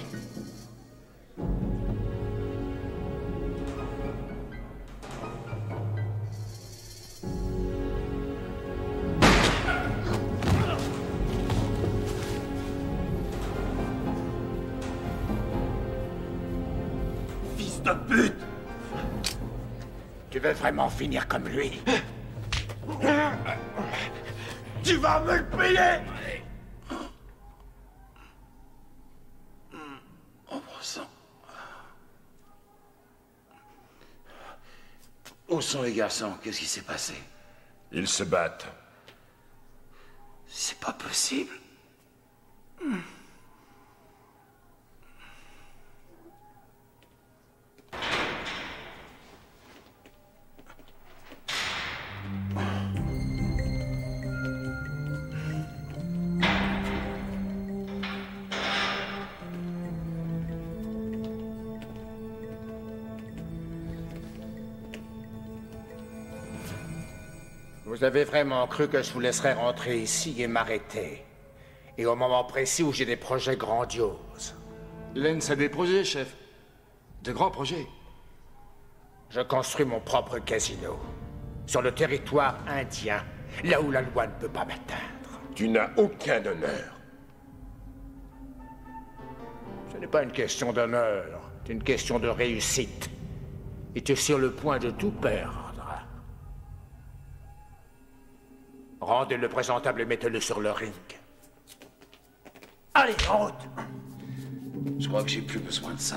De pute! Tu veux vraiment finir comme lui? Tu vas me le payer! Oh, sang. Où sont les garçons? Qu'est-ce qui s'est passé? Ils se battent. C'est pas possible. Vous avez vraiment cru que je vous laisserais rentrer ici et m'arrêter? Et au moment précis où j'ai des projets grandioses. Lens a des projets, chef. De grands projets. Je construis mon propre casino. Sur le territoire indien, là où la loi ne peut pas m'atteindre. Tu n'as aucun honneur. Ce n'est pas une question d'honneur, c'est une question de réussite. Et tu es sur le point de tout perdre. Rendez-le présentable et mettez-le sur le ring. Allez, en route! Je crois que j'ai plus besoin de ça.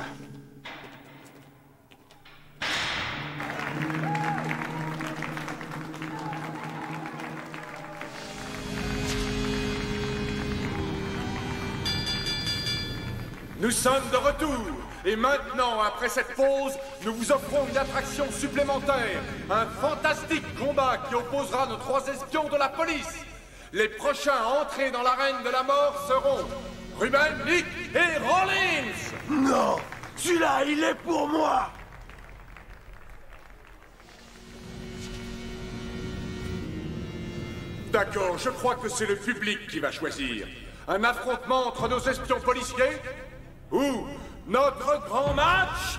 Nous sommes de retour. Et maintenant, après cette pause, nous vous offrons une attraction supplémentaire. Un fantastique combat qui opposera nos 3 espions de la police. Les prochains à entrer dans l'arène de la mort seront Ruben, Nick et Rollins. Non! Celui-là, il est pour moi! De D'accord, je crois que c'est le public qui va choisir. Un affrontement entre nos espions policiers ou notre grand match?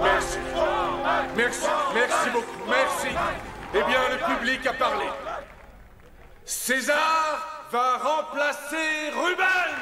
Merci. Merci, merci beaucoup, merci. Eh bien, le public a parlé. César va remplacer Ruben!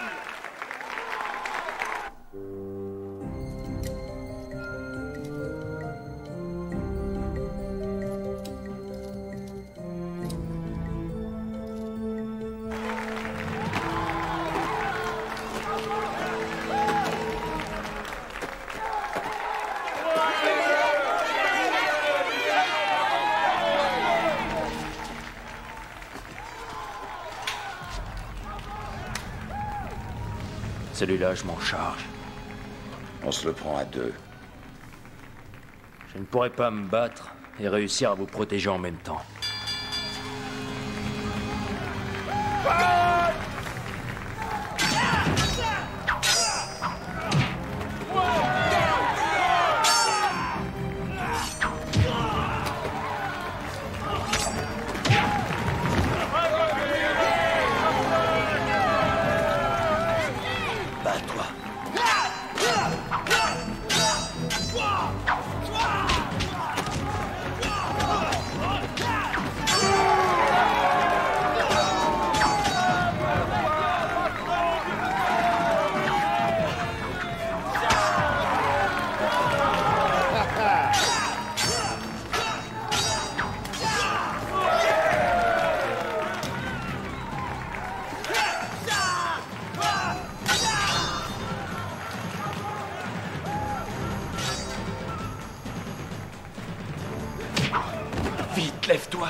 Celui-là, je m'en charge. On se le prend à deux. Je ne pourrais pas me battre et réussir à vous protéger en même temps. Vite, lève-toi.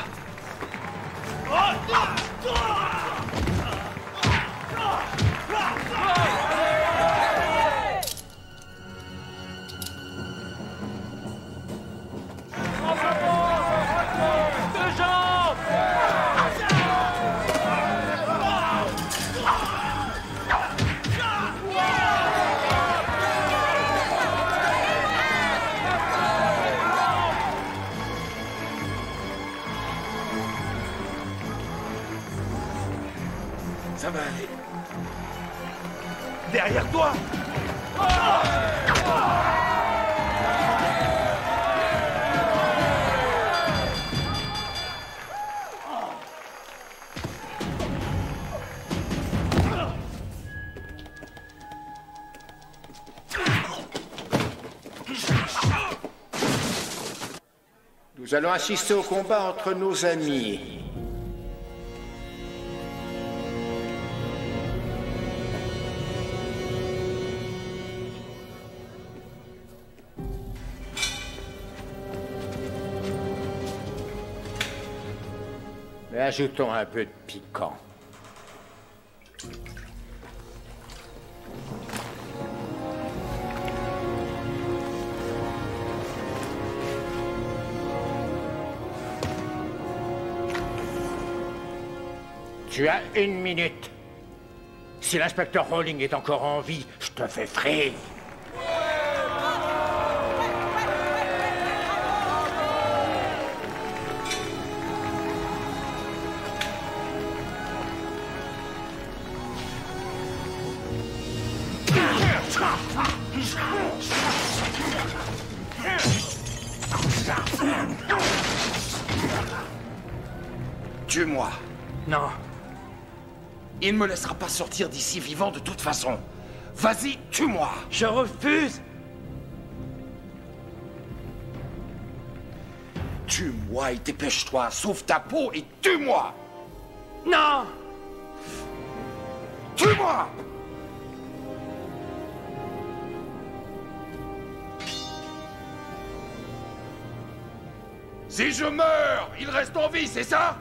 Ça va aller. Derrière toi! Nous allons assister au combat entre nos amis. Mais ajoutons un peu de piquant. Tu as 1 minute. Si l'inspecteur Rowling est encore en vie, je te fais frire. Tue-moi. Non. Il ne me laissera pas sortir d'ici vivant de toute façon. Vas-y, tue-moi. Je refuse. Tue-moi et dépêche-toi. Sauve ta peau et tue-moi. Non. Tue-moi. Si je meurs, il reste en vie, c'est ça?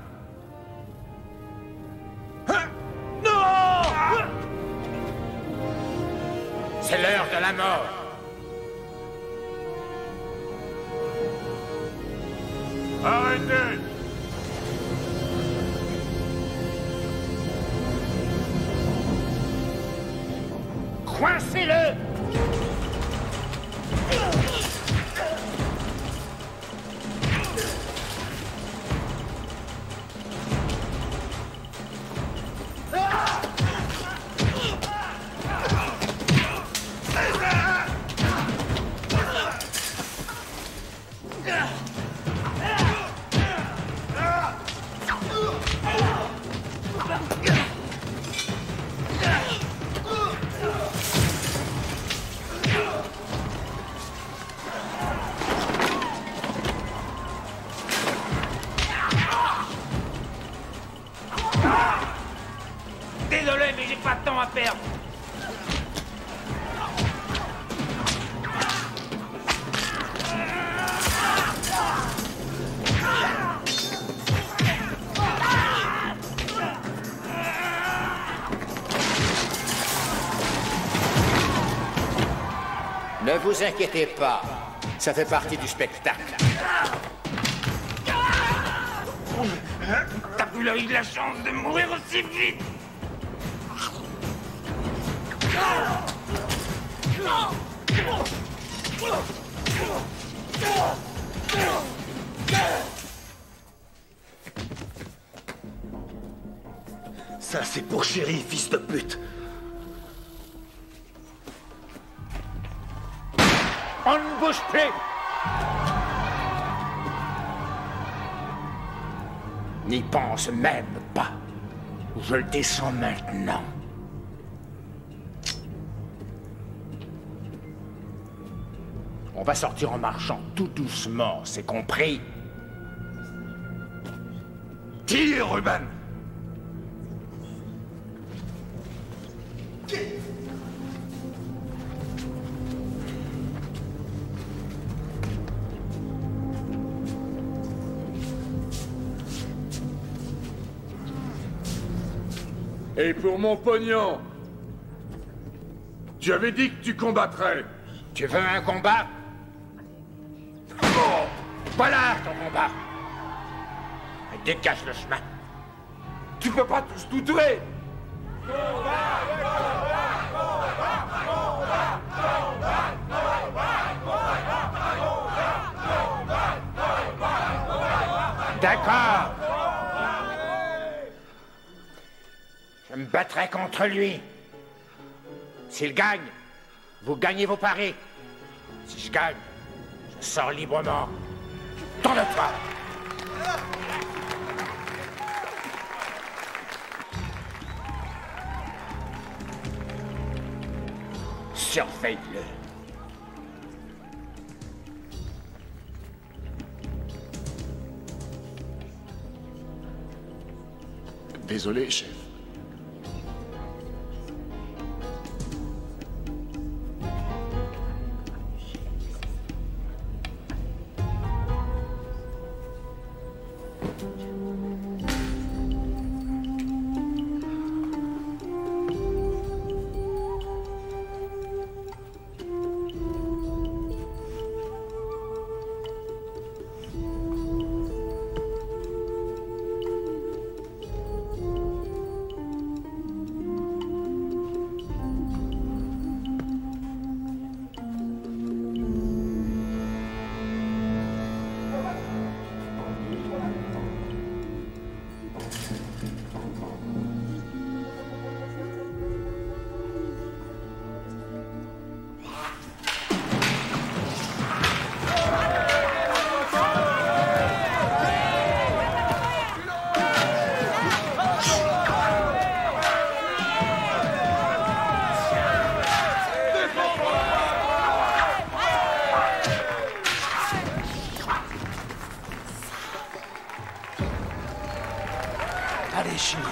Non! C'est l'heure de la mort. Arrêtez! Coincez-le! Désolé, mais j'ai pas de temps à perdre. Ne vous inquiétez pas, ça fait partie du spectacle. T'as plus eu de la chance de mourir aussi vite. Ça, c'est pour Chéri, fils de pute. On ne bouge plus. N'y pense même pas. Je le descends maintenant. On va sortir en marchant tout doucement, c'est compris? Tire, Ruben! Et pour mon pognon, tu avais dit que tu combattrais. Tu veux un combat? Oh, voilà ton combat. Dégage le chemin. Tu peux pas tous tout tuer. D'accord. Je me battrai contre lui. S'il gagne, vous gagnez vos paris. Si je gagne, je sors librement. Tourne-toi. Surveille-le. Désolé, chef. Allez, chérie.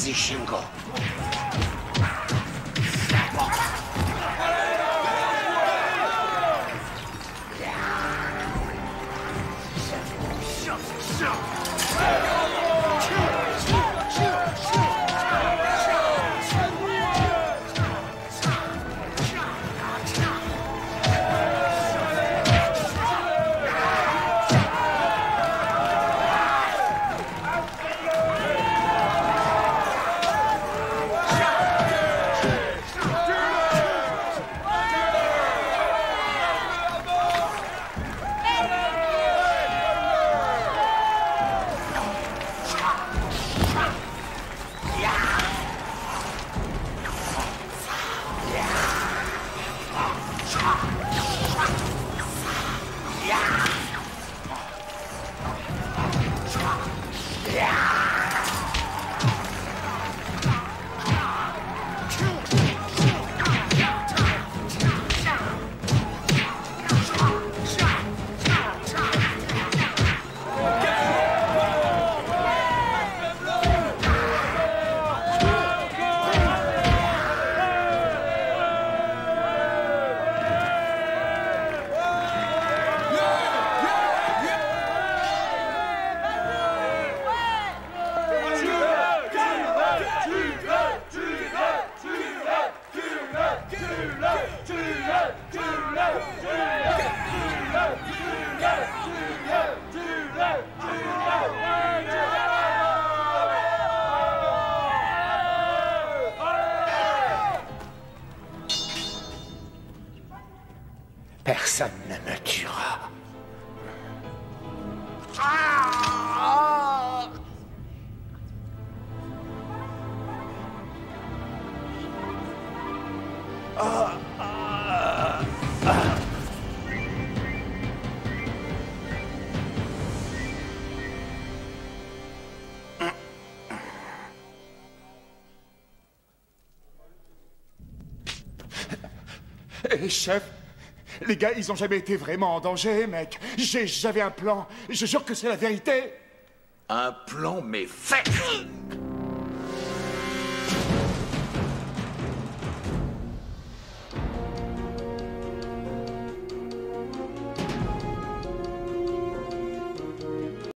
Vas-y, Shingo. Personne ne me tuera. Hé, chef, les gars, ils ont jamais été vraiment en danger, mec. J'avais un plan. Je jure que c'est la vérité. Un plan, mais fait.